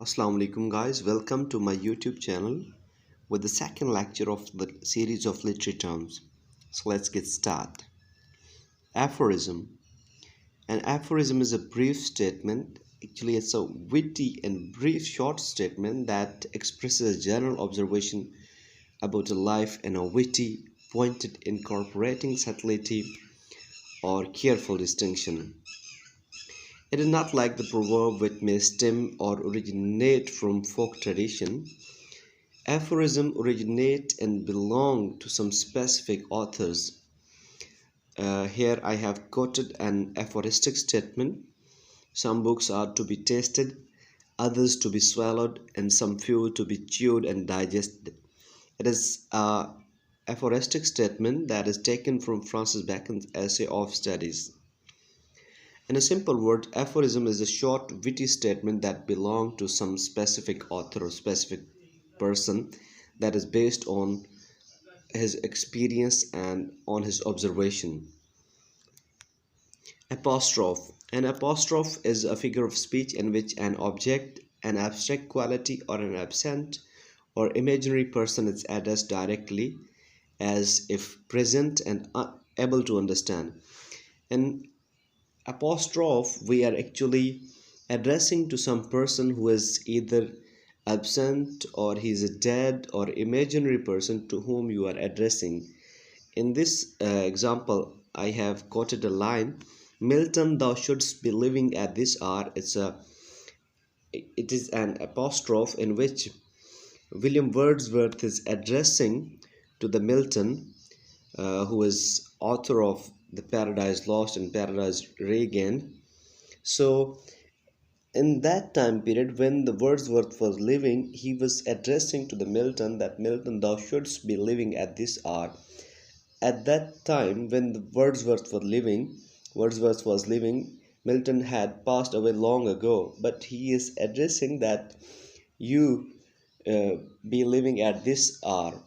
Assalamu alaikum guys, welcome to my YouTube channel with the second lecture of the series of literary terms. So let's get started. Aphorism. An aphorism is a brief statement. Actually, it's a witty and brief short statement that expresses a general observation about a life and a witty, pointed, incorporating subtlety or careful distinction. It is not like the proverb which may stem or originate from folk tradition. Aphorisms originate and belong to some specific authors. Here I have quoted an aphoristic statement. Some books are to be tasted, others to be swallowed, and some few to be chewed and digested. It is a aphoristic statement that is taken from Francis Bacon's Essay of Studies. In a simple word, aphorism is a short, witty statement that belongs to some specific author or specific person that is based on his experience and on his observation. Apostrophe. An apostrophe is a figure of speech in which an object, an abstract quality, or an absent or imaginary person is addressed directly as if present and able to understand. In apostrophe, we are actually addressing to some person who is either absent or he is a dead or imaginary person to whom you are addressing. In this example, I have quoted a line, Milton, thou shouldst be living at this hour. It is an apostrophe in which William Wordsworth is addressing to the Milton, who is author of the Paradise Lost and Paradise Regained. So in that time period when the Wordsworth was living, he was addressing to the Milton that Milton, thou shouldst be living at this hour. At that time when the Wordsworth was living, Milton had passed away long ago, but he is addressing that you be living at this hour.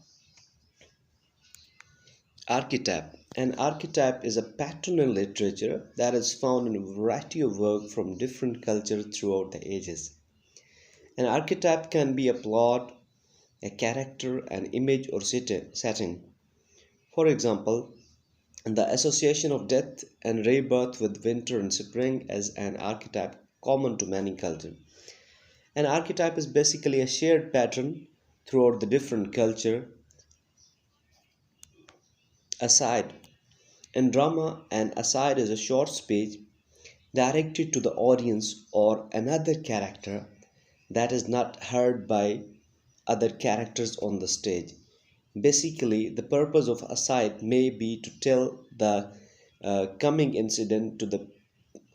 Archetype. An archetype is a pattern in literature that is found in a variety of work from different cultures throughout the ages. An archetype can be a plot, a character, an image, or setting. For example, the association of death and rebirth with winter and spring as an archetype common to many cultures. An archetype is basically a shared pattern throughout the different culture. Aside. In drama, an aside is a short speech directed to the audience or another character that is not heard by other characters on the stage. Basically, the purpose of aside may be to tell the coming incident to the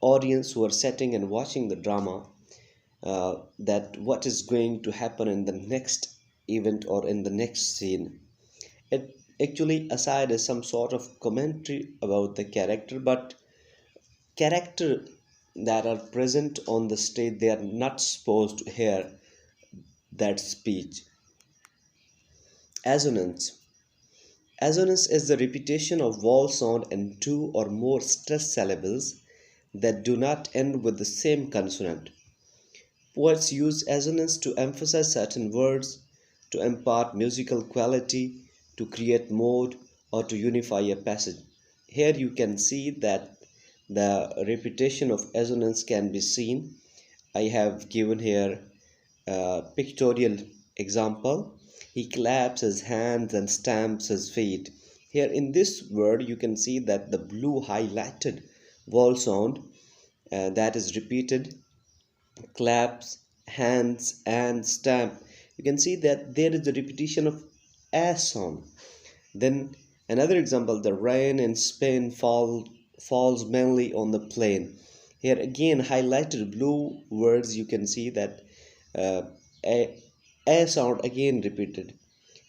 audience who are sitting and watching the drama, that what is going to happen in the next event or in the next scene. It actually aside is some sort of commentary about the character, but character that are present on the stage, they are not supposed to hear that speech. Assonance. Assonance is the repetition of vowel sound in two or more stressed syllables that do not end with the same consonant. Poets use assonance to emphasize certain words, to impart musical quality, to create mode, or to unify a passage. Here you can see that the repetition of assonance can be seen. I have given here a pictorial example. He claps his hands and stamps his feet. Here in this word you can see that the blue highlighted vowel sound that is repeated, claps, hands, and stamp. You can see that there is a repetition of a sound. Then another example, the rain in Spain falls mainly on the plain. Here again, highlighted blue words, you can see that uh, a, a sound again repeated.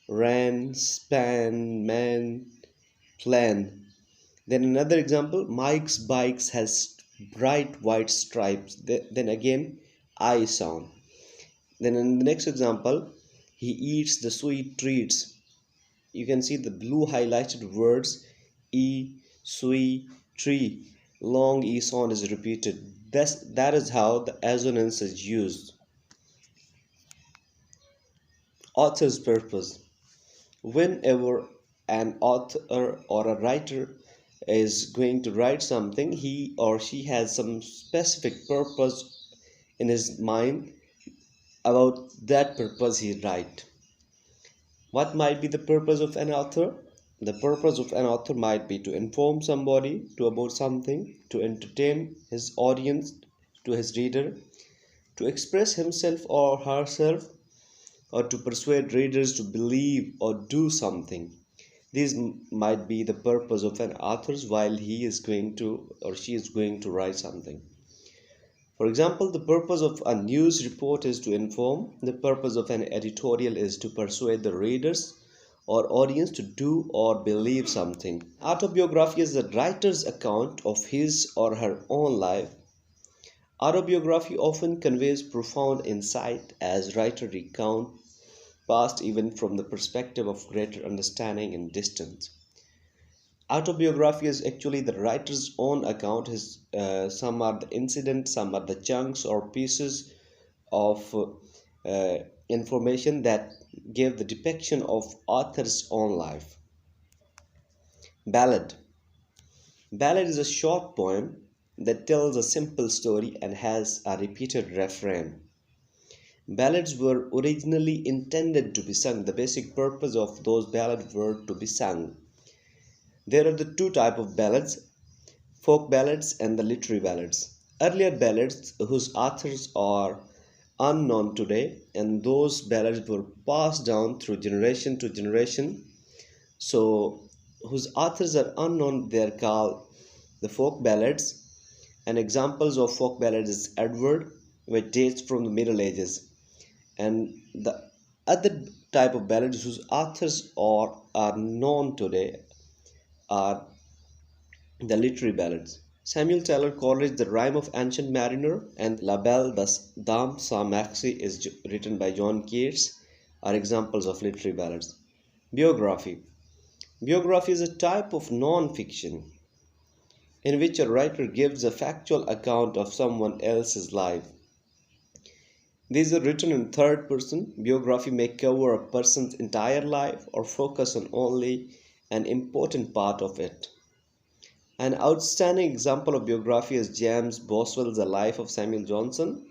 Rain, span, man, plan. Then another example, Mike's bikes has bright white stripes. Then again, I sound. Then in the next example, he eats the sweet treats. You can see the blue highlighted words e, sui, tree. Long e sound is repeated. That is how the assonance is used. Author's purpose. Whenever an author or a writer is going to write something, he or she has some specific purpose in his mind. About that purpose he write. What might be the purpose of an author? The purpose of an author might be to inform somebody to about something, to entertain his audience, to his reader, to express himself or herself, or to persuade readers to believe or do something. These might be the purpose of an author while he is going to or she is going to write something. For example, the purpose of a news report is to inform. The purpose of an editorial is to persuade the readers or audience to do or believe something. Autobiography is the writer's account of his or her own life. Autobiography often conveys profound insight as writer recount past event from the perspective of greater understanding and distance. Autobiography is actually the writer's own account. Some are the incidents, some are the chunks or pieces of information that give the depiction of author's own life. Ballad. Ballad is a short poem that tells a simple story and has a repeated refrain. Ballads were originally intended to be sung. The basic purpose of those ballads were to be sung. There are the two types of ballads, folk ballads and the literary ballads. Earlier ballads whose authors are unknown today, and those ballads were passed down through generation to generation. So whose authors are unknown, they are called the folk ballads. And examples of folk ballads is Adorn, which dates from the Middle Ages. And the other type of ballads whose authors are known today are the literary ballads. Samuel Taylor Coleridge, The Rime of Ancient Mariner, and La Belle Dame sans Merci is written by John Keats are examples of literary ballads. Biography. Biography is a type of non-fiction in which a writer gives a factual account of someone else's life. These are written in third person. Biography may cover a person's entire life or focus on only an important part of it. An outstanding example of biography is James Boswell's The Life of Samuel Johnson.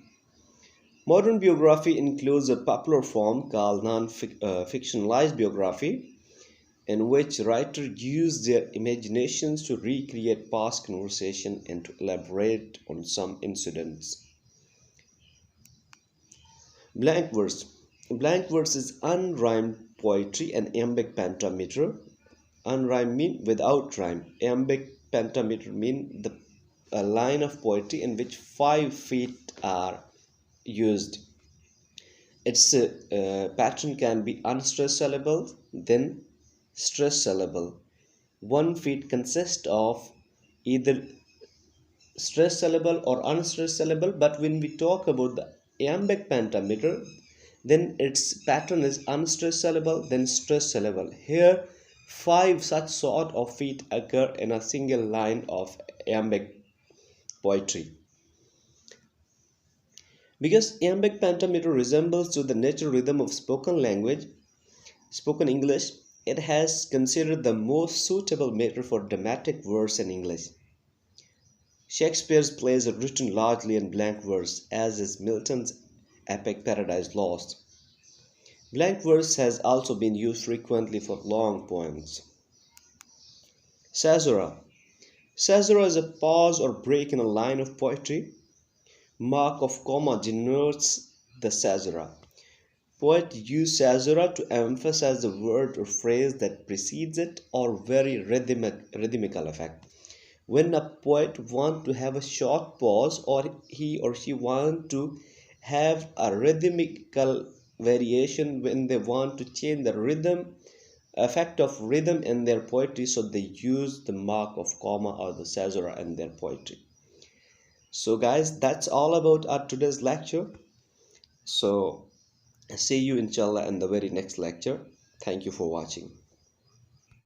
Modern biography includes a popular form called non-fictionalized biography, in which writers use their imaginations to recreate past conversation and to elaborate on some incidents. Blank verse. Blank verse is unrhymed poetry and iambic pentameter. Unrhymed mean without rhyme. Iambic pentameter mean a line of poetry in which 5 feet are used. Its pattern can be unstressed syllable, then stressed syllable. 1 feet consists of either stressed syllable or unstressed syllable, but when we talk about the iambic pentameter, then its pattern is unstressed syllable, then stressed syllable. Here 5 such sort of feet occur in a single line of iambic poetry. Because iambic pentameter resembles to the natural rhythm of spoken English, it has considered the most suitable meter for dramatic verse in English. Shakespeare's plays are written largely in blank verse, as is Milton's epic Paradise Lost. Blank verse has also been used frequently for long poems. Caesura. Caesura is a pause or break in a line of poetry. Mark of comma denotes the caesura. Poets use caesura to emphasize the word or phrase that precedes it or very rhythmical effect. When a poet wants to have a short pause, or he or she wants to have a rhythmical variation, when they want to change the rhythm, effect of rhythm in their poetry, so they use the mark of comma or the caesura in their poetry. So guys, that's all about our today's lecture. So see you inshallah in the very next lecture. Thank you for watching.